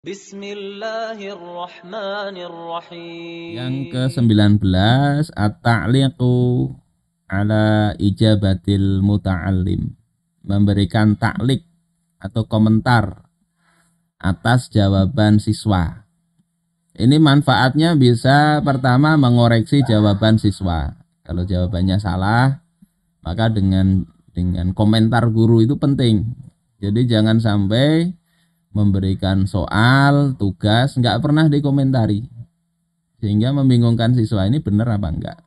Bismillahirrahmanirrahim. Yang ke-19 at-ta'liqu ala ijabatil muta'allim. Memberikan ta'liq atau komentar atas jawaban siswa. Ini manfaatnya bisa pertama mengoreksi jawaban siswa. Kalau jawabannya salah, maka dengan komentar guru itu penting. Jadi jangan sampai memberikan soal, tugas, nggak pernah dikomentari. Sehingga membingungkan siswa ini benar apa enggak.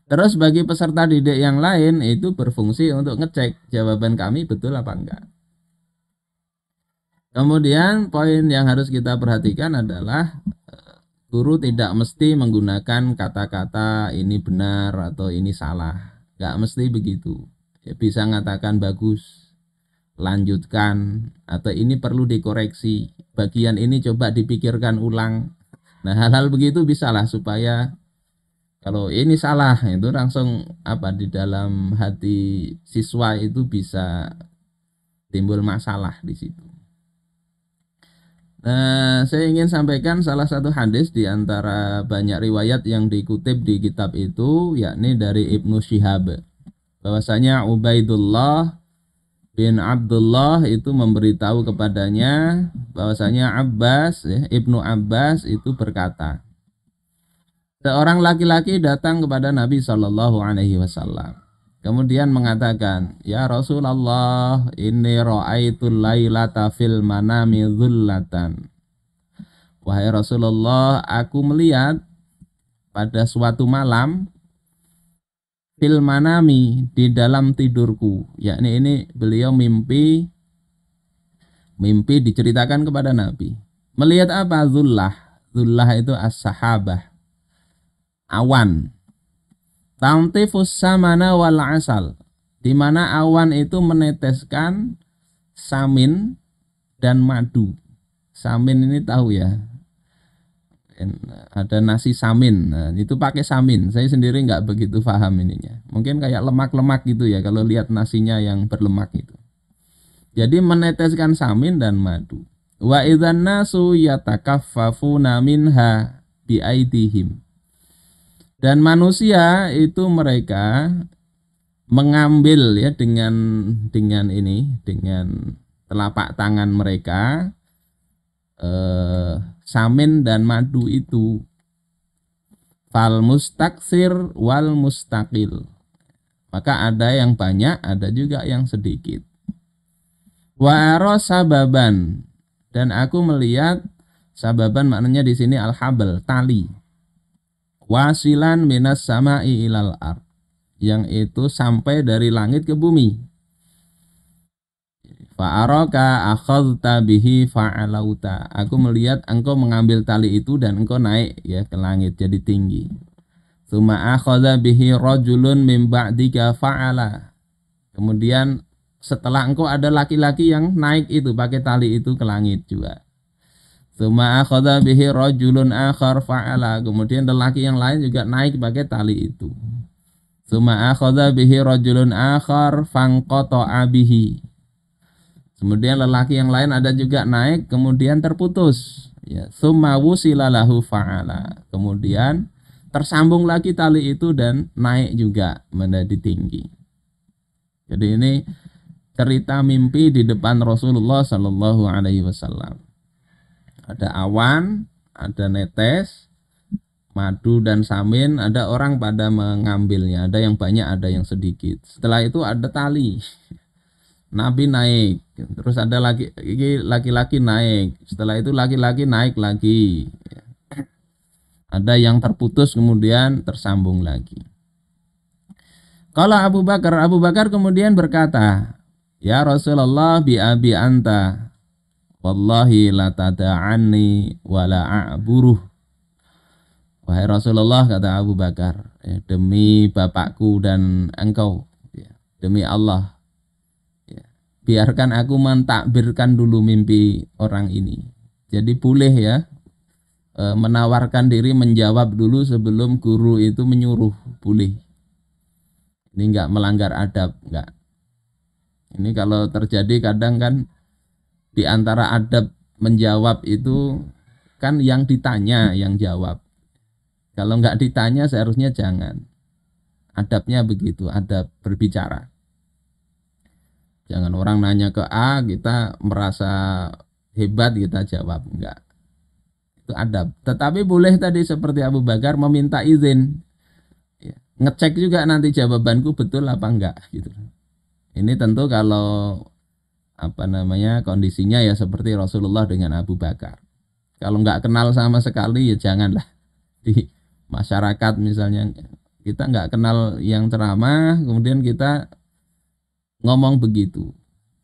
Terus bagi peserta didik yang lain itu berfungsi untuk ngecek jawaban kami betul apa enggak. Kemudian poin yang harus kita perhatikan adalah guru tidak mesti menggunakan kata-kata ini benar atau ini salah. Enggak mesti begitu. Ya, bisa mengatakan bagus, lanjutkan, atau ini perlu dikoreksi. Bagian ini coba dipikirkan ulang. Nah, hal-hal begitu bisalah supaya kalau ini salah itu langsung di dalam hati siswa itu bisa timbul masalah di situ. Nah, saya ingin sampaikan salah satu hadis di antara banyak riwayat yang dikutip di kitab itu, yakni dari Ibnu Syihab. Bahwasanya Ubaidullah bin Abdullah itu memberitahu kepadanya bahwasanya Ibnu Abbas itu berkata, seorang laki-laki datang kepada Nabi Shallallahu Alaihi Wasallam. Kemudian mengatakan, ya Rasulullah, inni ra'aitul lailata fil manami dhullatan. Wahai Rasulullah, aku melihat pada suatu malam fil manami, di dalam tidurku. Yakni ini beliau mimpi diceritakan kepada Nabi. Melihat apa? Dhullah. Dhullah itu as-sahabah, awan. Tantifus samana wal asal, di mana awan itu meneteskan samin dan madu. Samin ini tahu ya, ada nasi samin. Nah, itu pakai samin. Saya sendiri nggak begitu paham ininya. Mungkin kayak lemak-lemak gitu ya kalau lihat nasinya yang berlemak itu. Jadi meneteskan samin dan madu. Wa idzan nasu yatakaffafuna minha bi aidihim. Dan manusia itu mereka mengambil ya dengan telapak tangan mereka samin dan madu itu. Fal mustaksir wal mustaqil. Maka ada yang banyak, ada juga yang sedikit. Wa ara sababan, dan aku melihat sababan maknanya di sini al-habl, tali. Wasilan minas sama'i ilal ard, yang itu sampai dari langit ke bumi. Fa'araka akhadta bihi fa'alauta, aku melihat engkau mengambil tali itu dan engkau naik ya ke langit jadi tinggi. Tsumma akhadha bihi rajulun min ba'dika fa'ala, kemudian setelah engkau ada laki-laki yang naik itu pakai tali itu ke langit juga. Tsumma akhadha bihi rajulun akhar fa'ala, kemudian lelaki yang lain juga naik pakai tali itu. Tsumma akhadha bihi rajulun akhar fanqata'a bihi, kemudian lelaki yang lain ada juga naik kemudian terputus ya. Tsumma wusila lahu fa'ala, kemudian tersambung lagi tali itu dan naik juga menjadi tinggi. Jadi ini cerita mimpi di depan Rasulullah Sallallahu Alaihi Wasallam. Ada awan, ada netes, madu dan samin, ada orang pada mengambilnya, ada yang banyak, ada yang sedikit. Setelah itu ada tali, Nabi naik, terus ada laki-laki naik, setelah itu laki-laki naik lagi. Ada yang terputus kemudian tersambung lagi. Kalau Abu Bakar kemudian berkata, ya Rasulullah bi abi anta, wallahi la tada'anni wa la a'buruh. Wahai Rasulullah, kata Abu Bakar, ya, demi bapakku dan engkau, ya, demi Allah, ya, biarkan aku mentakbirkan dulu mimpi orang ini. Jadi boleh ya menawarkan diri menjawab dulu sebelum guru itu menyuruh, boleh. Ini enggak melanggar adab, enggak. Ini kalau terjadi kadang kan di antara adab menjawab itu kan yang ditanya yang jawab. Kalau nggak ditanya seharusnya jangan. Adabnya begitu, adab berbicara. Jangan orang nanya ke A, kita merasa hebat kita jawab, enggak. Itu adab. Tetapi boleh tadi seperti Abu Bakar meminta izin. Ya, ngecek juga nanti jawabanku betul apa enggak gitu. Ini tentu kalau kondisinya ya seperti Rasulullah dengan Abu Bakar. Kalau enggak kenal sama sekali ya janganlah. Di masyarakat misalnya kita enggak kenal yang ceramah, kemudian kita ngomong begitu.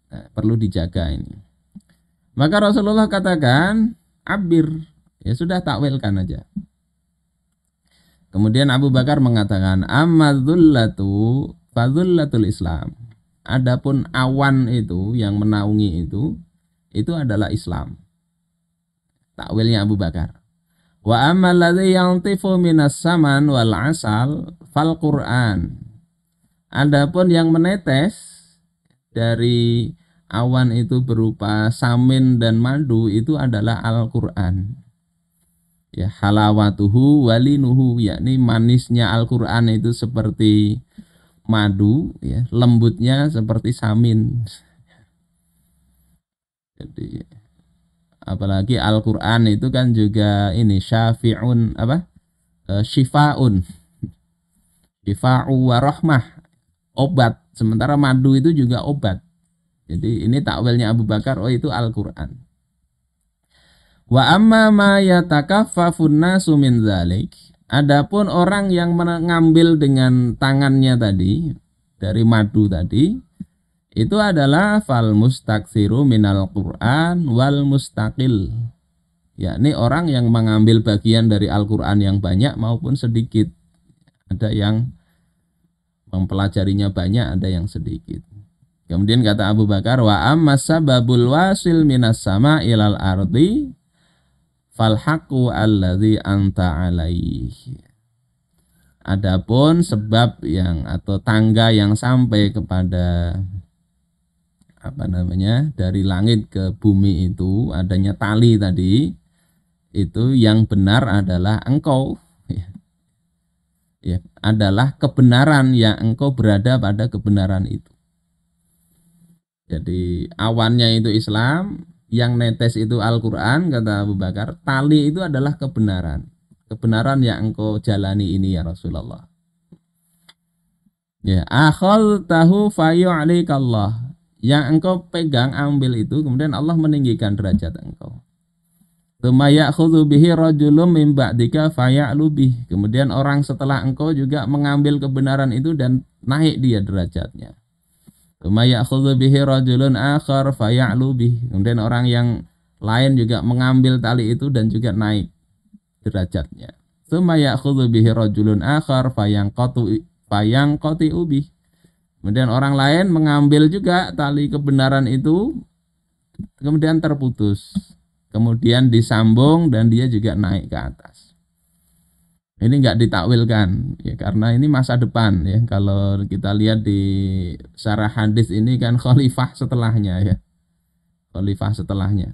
Nah, perlu dijaga ini. Maka Rasulullah katakan, abir, ya sudah takwilkan aja. Kemudian Abu Bakar mengatakan, amma dzullatu fadzullatul Islam. Adapun awan itu yang menaungi itu adalah Islam. Takwilnya Abu Bakar. Wa amma alladzi yantifu minas saman wal asal fal Qur'an. Adapun yang menetes dari awan itu berupa samin dan madu itu adalah Al-Qur'an. Ya, halawatuhu walinuhu, yakni manisnya Al-Qur'an itu seperti madu, ya, lembutnya seperti samin. Jadi apalagi Al-Qur'an itu kan juga ini syafi'un syifaun. Syifa'u wa rahmah, obat. Sementara madu itu juga obat. Jadi ini takwilnya Abu Bakar, oh itu Al-Qur'an. Wa amma ma yatakaffafun nasu min dzalik. Adapun orang yang mengambil dengan tangannya tadi dari madu tadi itu adalah fal mustaksiru minal Qur'an wal mustaqil. Yakni orang yang mengambil bagian dari Al-Qur'an yang banyak maupun sedikit. Ada yang mempelajarinya banyak, ada yang sedikit. Kemudian kata Abu Bakar, wa amma sababul wasil minas sama ilal ardi fal haqqu allazi anta alaihi. Adapun sebab yang atau tangga yang sampai kepada dari langit ke bumi itu adanya tali tadi, itu yang benar adalah engkau. Ya, adalah kebenaran yang engkau berada pada kebenaran itu. Jadi awannya itu Islam, yang netes itu Al-Qur'an, kata Abu Bakar, tali itu adalah kebenaran. Kebenaran yang engkau jalani ini ya Rasulullah. Ya, akhadtahu fayu'alikallah. Yang engkau pegang, ambil itu, kemudian Allah meninggikan derajat engkau. Tsumma ya'khudhu bihi rajulun min ba'dika faya'lu bih. Kemudian orang setelah engkau juga mengambil kebenaran itu dan naik dia derajatnya. Tsumma ya'khudhu bihi rajulun akhar faya'lu bih. Kemudian orang yang lain juga mengambil tali itu dan juga naik derajatnya. Tsumma ya'khudhu bihi rajulun akhar fayanqati'u bih. Kemudian orang lain mengambil juga tali kebenaran itu, kemudian terputus. Kemudian disambung dan dia juga naik ke atas. Ini enggak ditakwilkan ya, karena ini masa depan ya. Kalau kita lihat di syarah hadis ini kan khalifah setelahnya ya. Khalifah setelahnya.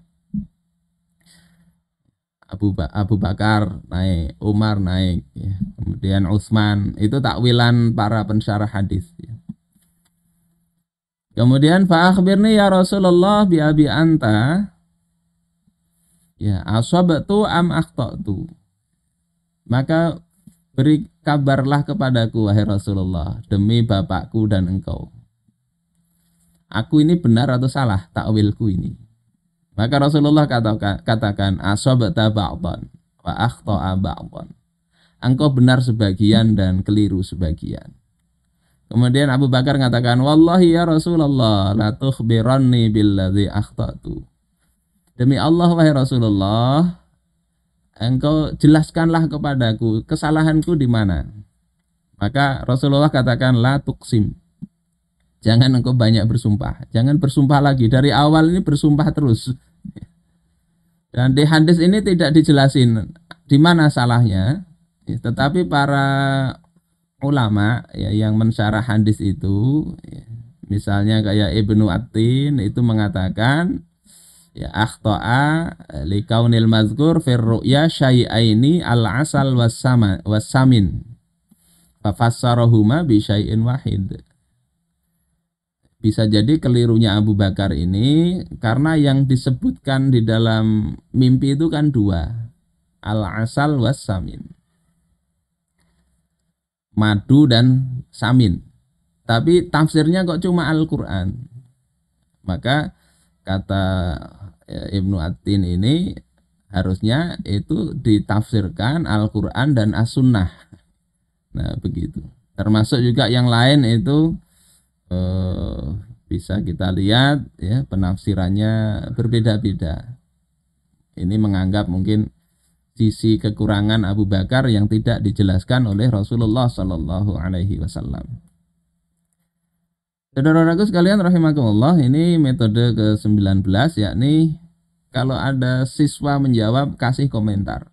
Abu Bakar naik, Umar naik ya. Kemudian Utsman, itu takwilan para pensyarah hadis ya. Kemudian fa akhbirni ya Rasulullah bi abi anta. Ya, asabtu am akhtatu. Maka beri kabarlah kepadaku wahai Rasulullah demi bapakku dan engkau. Aku ini benar atau salah takwilku ini? Maka Rasulullah katakan asabta ba'dhan wa akhta'a ba'dhan. Engkau benar sebagian dan keliru sebagian. Kemudian Abu Bakar mengatakan, wallahi ya Rasulullah la tukhbiranni billadzi akhtatu. Demi Allah wahai Rasulullah, engkau jelaskanlah kepadaku kesalahanku di mana. Maka Rasulullah katakan la tuqsim. Jangan engkau banyak bersumpah. Jangan bersumpah lagi. Dari awal ini bersumpah terus. Dan di hadis ini tidak dijelasin di mana salahnya. Tetapi para ulama ya, yang mensyarah hadis itu, ya, misalnya kayak Ibnu Attin itu mengatakan Ya akhta'a likaunil mazkur fir ru'ya syai'aini al-asal was-samin. Fafassarahuma bi syai'in wahid. Bisa jadi kelirunya Abu Bakar ini karena yang disebutkan di dalam mimpi itu kan dua, al-asal was-samin, madu dan samin. Tapi tafsirnya kok cuma Al-Quran. Maka kata Ibnu Atin ini harusnya itu ditafsirkan Al-Quran dan As-Sunnah. Nah begitu. Termasuk juga yang lain itu bisa kita lihat ya penafsirannya berbeda-beda. Ini menganggap mungkin sisi kekurangan Abu Bakar yang tidak dijelaskan oleh Rasulullah Shallallahu Alaihi Wasallam. Saudara-saudaraku sekalian rahimakumullah, ini metode ke-19, yakni kalau ada siswa menjawab kasih komentar.